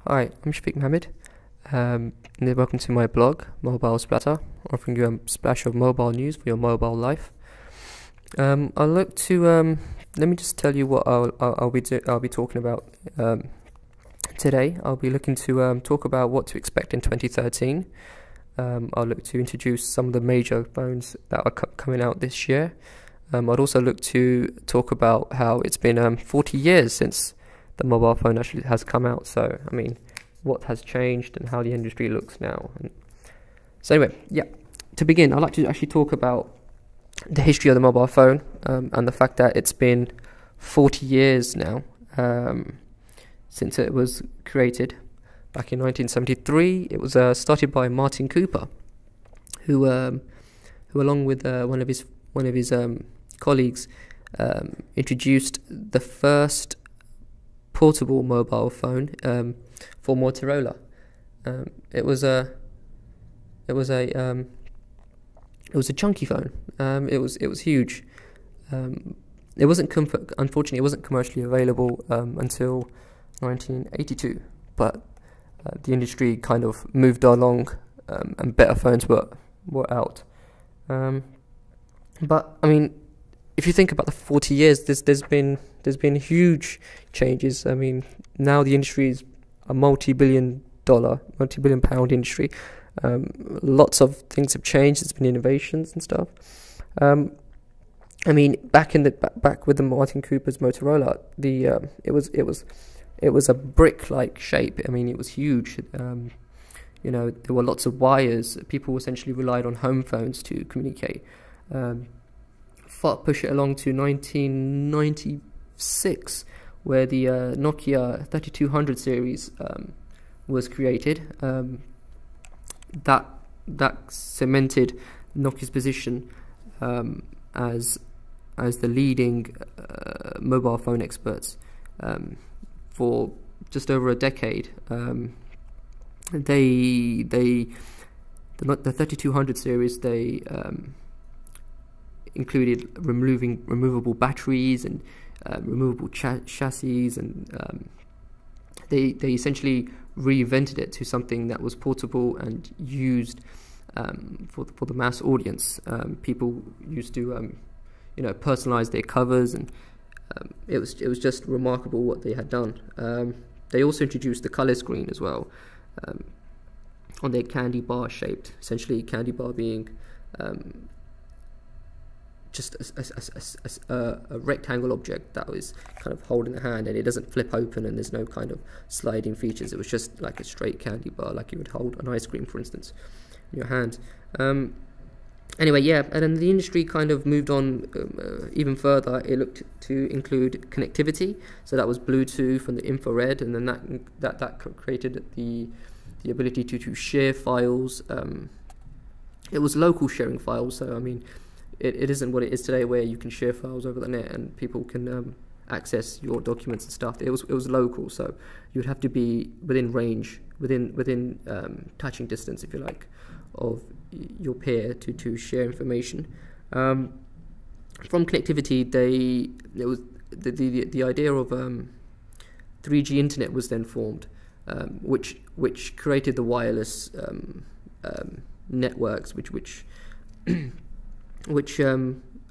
Hi, I'm Shafiq Mohammed, and welcome to my blog, Mobile Splatter, offering you a splash of mobile news for your mobile life. I'd like to let me just tell you what I'll be talking about today. I'll be looking to talk about what to expect in 2013. I'll look to introduce some of the major phones that are coming out this year. I'd also look to talk about how it's been 40 years since the mobile phone actually has come out. So, I mean, what has changed and how the industry looks now. So anyway, yeah, to begin, I'd like to actually talk about the history of the mobile phone and the fact that it's been 40 years now since it was created. Back in 1973, it was started by Martin Cooper, who along with one of his colleagues, introduced the first portable mobile phone for Motorola. It was a chunky phone. It was huge. It wasn't unfortunately, it wasn't commercially available until 1982. But the industry kind of moved along, and better phones were out. But I mean, if you think about the 40 years, there's been huge changes. I mean, now the industry is a multi-billion pound industry. Lots of things have changed. There's been innovations and stuff. I mean, back with the Martin Cooper's Motorola, it was a brick-like shape. I mean, it was huge. There were lots of wires. People essentially relied on home phones to communicate. Push it along to 1996, where the Nokia 3200 series was created. That cemented Nokia's position as the leading mobile phone experts for just over a decade. The 3200 series, they included removable batteries and removable chassis, and they essentially reinvented it to something that was portable and used for the mass audience. People used to personalize their covers, and it was just remarkable what they had done. They also introduced the color screen as well, on their candy bar shaped, essentially candy bar being just a rectangle object that was kind of holding the hand, and it doesn't flip open, and there's no kind of sliding features. It was just like a straight candy bar, like you would hold an ice cream, for instance, in your hand. Anyway, yeah, and then the industry kind of moved on even further. It looked to include connectivity, so that was Bluetooth and the infrared, and then that created the ability to share files. It was local sharing files, so I mean, it isn't what it is today, where you can share files over the net and people can access your documents and stuff. It was local, so you'd have to be within range, within touching distance, if you like, of your peer to share information. From connectivity, the idea of 3G internet was then formed, which created the wireless networks, which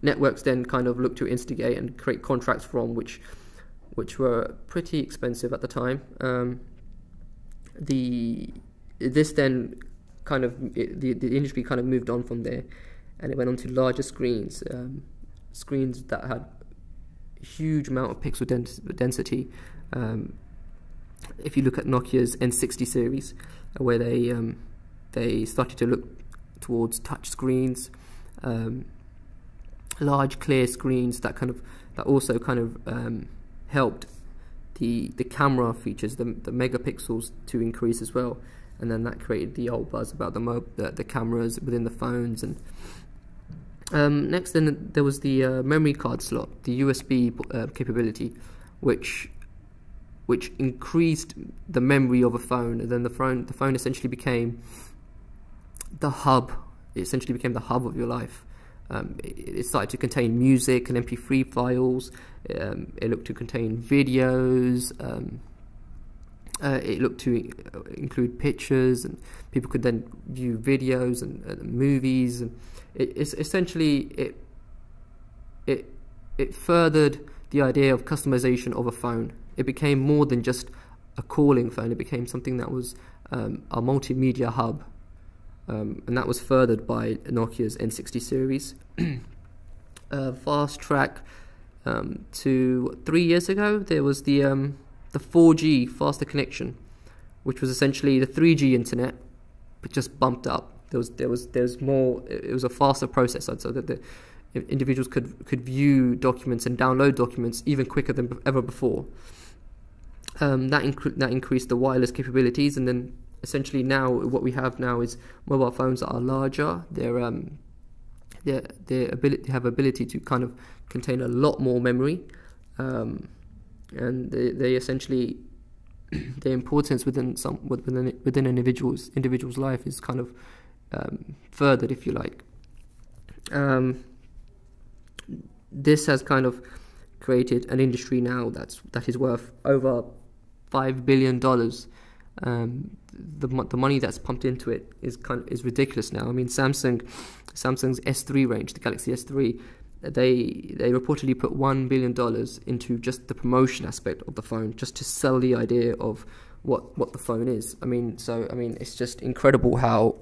networks then kind of looked to instigate and create contracts from, which were pretty expensive at the time. The industry kind of moved on from there, and it went on to larger screens, screens that had a huge amount of pixel density. If you look at Nokia's N60 series, where they started to look towards touch screens, large clear screens that also helped the camera features, the megapixels, to increase as well, and then that created the old buzz about the cameras within the phones. And next, then there was the memory card slot, the USB capability, which increased the memory of a phone, and then the phone essentially became the hub. It essentially became the hub of your life. It started to contain music and MP3 files. It looked to contain videos, It looked to include pictures, and people could then view videos and movies, and it's essentially it furthered the idea of customization of a phone. It became more than just a calling phone. It became something that was a multimedia hub, and that was furthered by Nokia's N60 series. Fast track to 3 years ago, there was the 4G faster connection, which was essentially the 3G internet, but just bumped up. There was more. It was a faster processor, so that the individuals could view documents and download documents even quicker than ever before. That increased the wireless capabilities, and then essentially now what we have now is mobile phones that are larger. They have ability to kind of contain a lot more memory, and they essentially their importance within an individual's life is kind of furthered, if you like. This has kind of created an industry now that is worth over $5 billion. The money that's pumped into it is ridiculous now. I mean, Samsung's S3 range, the Galaxy S3, they reportedly put $1 billion into just the promotion aspect of the phone, just to sell the idea of what the phone is. I mean, it's just incredible how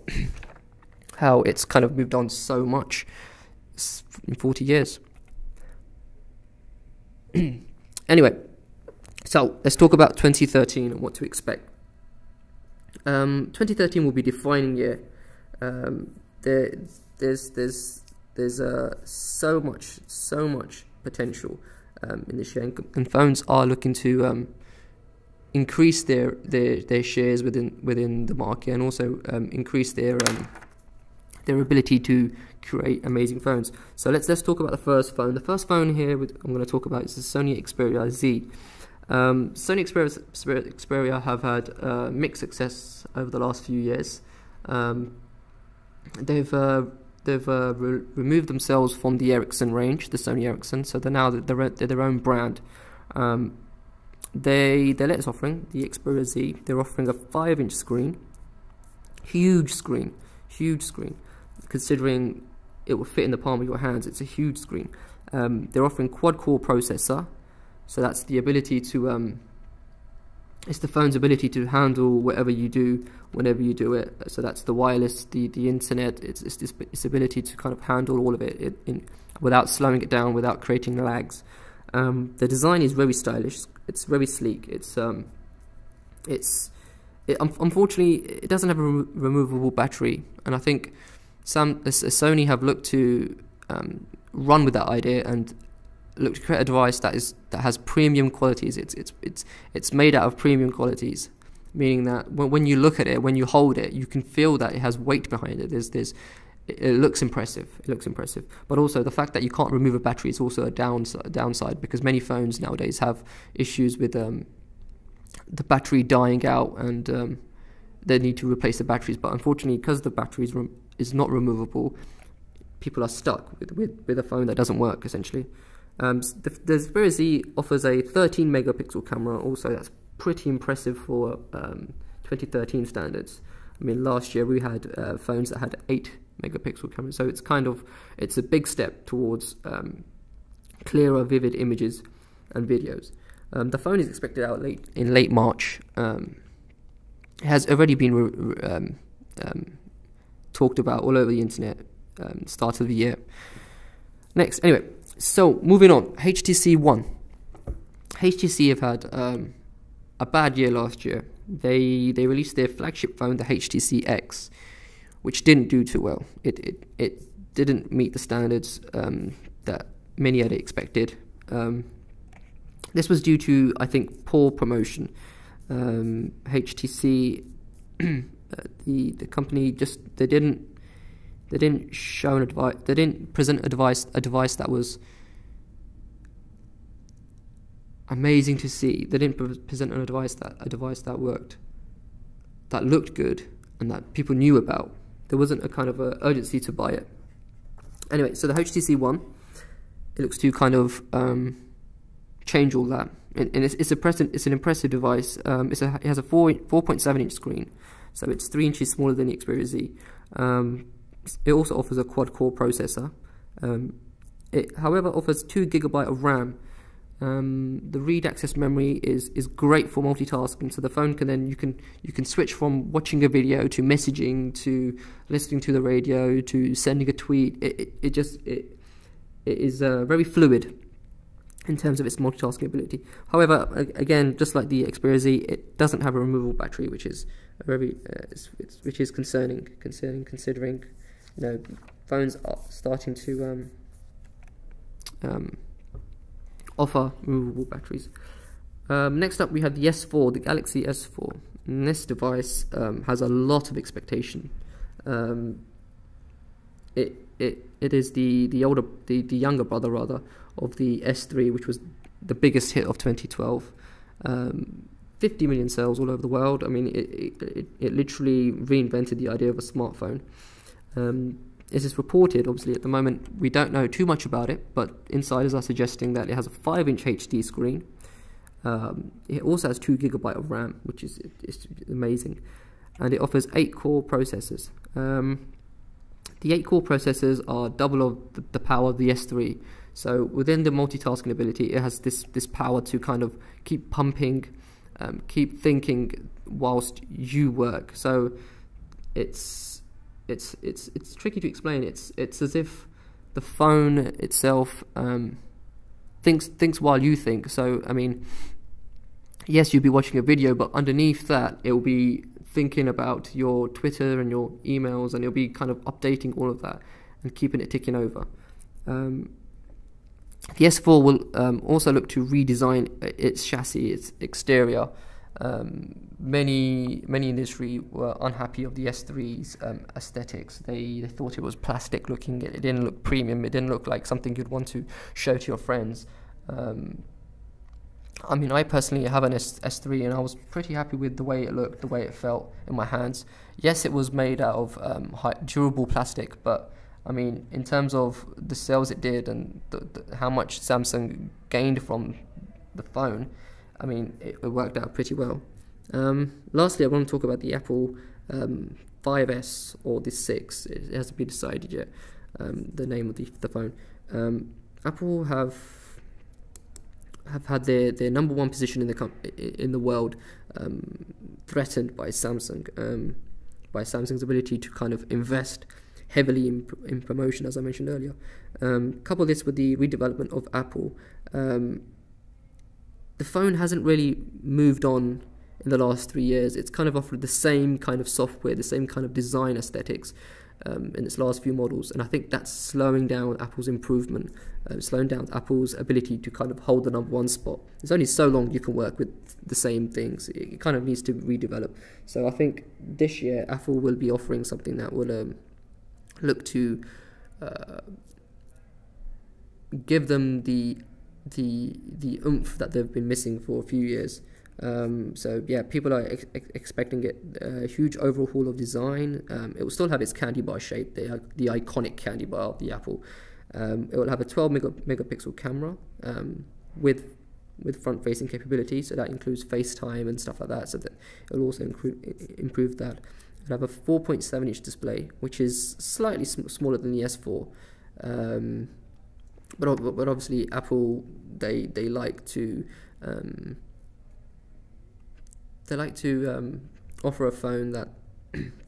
it's kind of moved on so much in 40 years. Anyway, so let's talk about 2013 and what to expect. 2013 will be a defining year. There's so much potential in this year, and phones are looking to increase their shares within the market, and also increase their ability to create amazing phones. So let's talk about the first phone. The first phone here I'm going to talk about is the Sony Xperia Z. Sony Xperia have had mixed success over the last few years. They've removed themselves from the Ericsson range, the Sony Ericsson, so they're their own brand. Their latest offering, the Xperia Z, they're offering a 5-inch screen, huge screen. Considering it will fit in the palm of your hands, it's a huge screen. They're offering quad-core processor, so that's the ability to it's the phone's ability to handle whatever you do, whenever you do it. So that's the wireless, the internet. Its ability to kind of handle all of it without slowing it down, without creating lags. The design is very stylish. It's very sleek. Unfortunately, it doesn't have a removable battery, and I think Sony have looked to run with that idea and look to create a device that has premium qualities. It's made out of premium qualities, meaning that when you look at it, when you hold it, you can feel that it has weight behind it. It looks impressive. But also the fact that you can't remove a battery is also a downside, because many phones nowadays have issues with the battery dying out, and they need to replace the batteries. But unfortunately, because the battery is not removable, people are stuck with a phone that doesn't work, essentially. The Xperia Z offers a 13 megapixel camera. Also, that's pretty impressive for 2013 standards. I mean, last year we had phones that had 8 megapixel cameras, so it's a big step towards clearer, vivid images and videos. The phone is expected out in late March. It has already been talked about all over the internet. Start of the year. Next, anyway. So, moving on, HTC One. HTC have had a bad year last year. They released their flagship phone, the HTC X, which didn't do too well. It didn't meet the standards that many had expected. This was due to, I think, poor promotion. HTC, the company they didn't show a device. They didn't present a device that was amazing to see. They didn't present a device that worked, that looked good, and that people knew about. There wasn't a kind of a urgency to buy it. Anyway, so the HTC One, it looks to kind of change all that. And it's an impressive device. It has a 4.7-inch screen, so it's 3 inches smaller than the Xperia Z. It also offers a quad-core processor. It, however, offers 2 GB of RAM. The read access memory is great for multitasking. So the phone can then you can switch from watching a video to messaging to listening to the radio to sending a tweet. It is very fluid in terms of its multitasking ability. However, again, just like the Xperia Z, it doesn't have a removable battery, which is very which is concerning considering phones are starting to offer removable batteries. Next up, we have the S4, the Galaxy S4. And this device has a lot of expectation. It is the younger brother rather of the S3, which was the biggest hit of 2012. 50 million sales all over the world. I mean, it literally reinvented the idea of a smartphone. As is reported, obviously at the moment we don't know too much about it, but insiders are suggesting that it has a 5-inch HD screen. It also has 2 GB of RAM, which is amazing, and it offers 8 core processors. The 8 core processors are double of the power of the S3. So within the multitasking ability, it has this power to kind of keep pumping, keep thinking whilst you work. So it's tricky to explain. It's as if the phone itself thinks while you think. So I mean, yes, you'll be watching a video, but underneath that, it will be thinking about your Twitter and your emails, and it'll be kind of updating all of that and keeping it ticking over. The S4 will also look to redesign its chassis, its exterior. Many industry were unhappy of the S3's aesthetics. They thought it was plastic looking. It didn't look premium. It didn't look like something you'd want to show to your friends. I mean, I personally have an S3, and I was pretty happy with the way it looked, the way it felt in my hands. Yes, it was made out of durable plastic, but I mean, in terms of the sales it did and how much Samsung gained from the phone, I mean, it worked out pretty well. Lastly, I want to talk about the Apple 5S or the 6. It hasn't been decided yet, the name of the phone. Apple have had their #1 position in the world threatened by Samsung, by Samsung's ability to kind of invest heavily in promotion, as I mentioned earlier. Couple this with the redevelopment of Apple. The phone hasn't really moved on in the last 3 years. It's kind of offered the same kind of software, the same kind of design aesthetics in its last few models, and I think that's slowing down Apple's improvement, slowing down Apple's ability to kind of hold the #1 spot. There's only so long you can work with the same things. It kind of needs to redevelop. So I think this year Apple will be offering something that will look to give them the oomph that they've been missing for a few years. So yeah, people are expecting a huge overhaul of design. It will still have its candy bar shape, the iconic candy bar of the Apple. It will have a 12 megapixel camera with front-facing capability, so that includes FaceTime and stuff like that. So that it will also improve that. It'll have a 4.7-inch display, which is slightly smaller than the S4. But obviously Apple they like to offer a phone that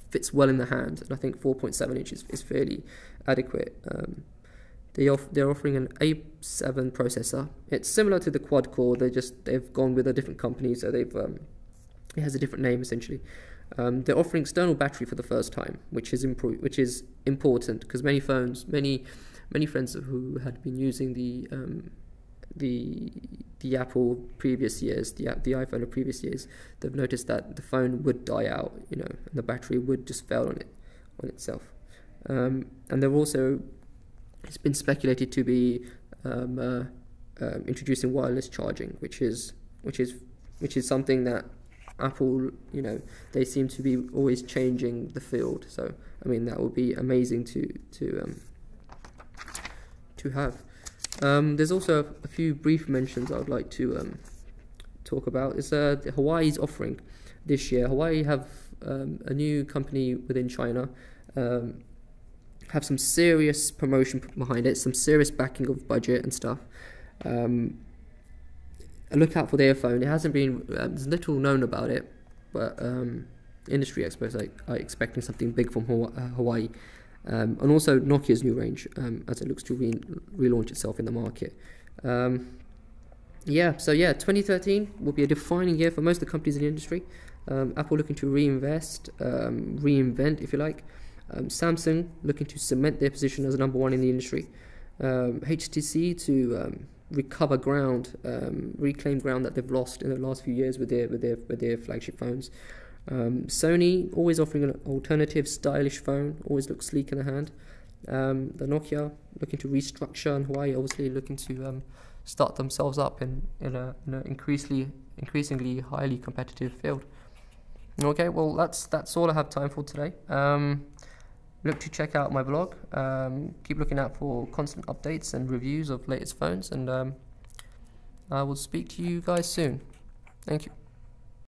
fits well in the hand, and I think 4.7 inches is fairly adequate. They're offering an A7 processor. It's similar to the quad core. They've gone with a different company, so it has a different name essentially. They're offering external battery for the first time, which is important because many friends who had been using the Apple previous years, the iPhone of previous years, they've noticed that the phone would die out, and the battery would just fail on itself. And it's been speculated to be introducing wireless charging, which is something that Apple, they seem to be always changing the field. So I mean, that would be amazing to have. There's also a few brief mentions I would like to talk about. Is Hawaii's offering this year. Hawaii have a new company within China, have some serious promotion behind it, some serious backing of budget and stuff. Look out for their phone. It hasn't been, there's little known about it, but industry experts are expecting something big from Hawaii. And also Nokia's new range, as it looks to relaunch itself in the market. 2013 will be a defining year for most of the companies in the industry. Apple looking to reinvest, reinvent, if you like. Samsung looking to cement their position as number one in the industry. HTC to recover ground, reclaim ground that they've lost in the last few years with their flagship phones. Sony always offering an alternative, stylish phone, always looks sleek in the hand. The Nokia looking to restructure, and Hawaii obviously looking to start themselves up in an increasingly highly competitive field. Okay, well that's all I have time for today. Look to check out my blog. Keep looking out for constant updates and reviews of latest phones, and I will speak to you guys soon. Thank you.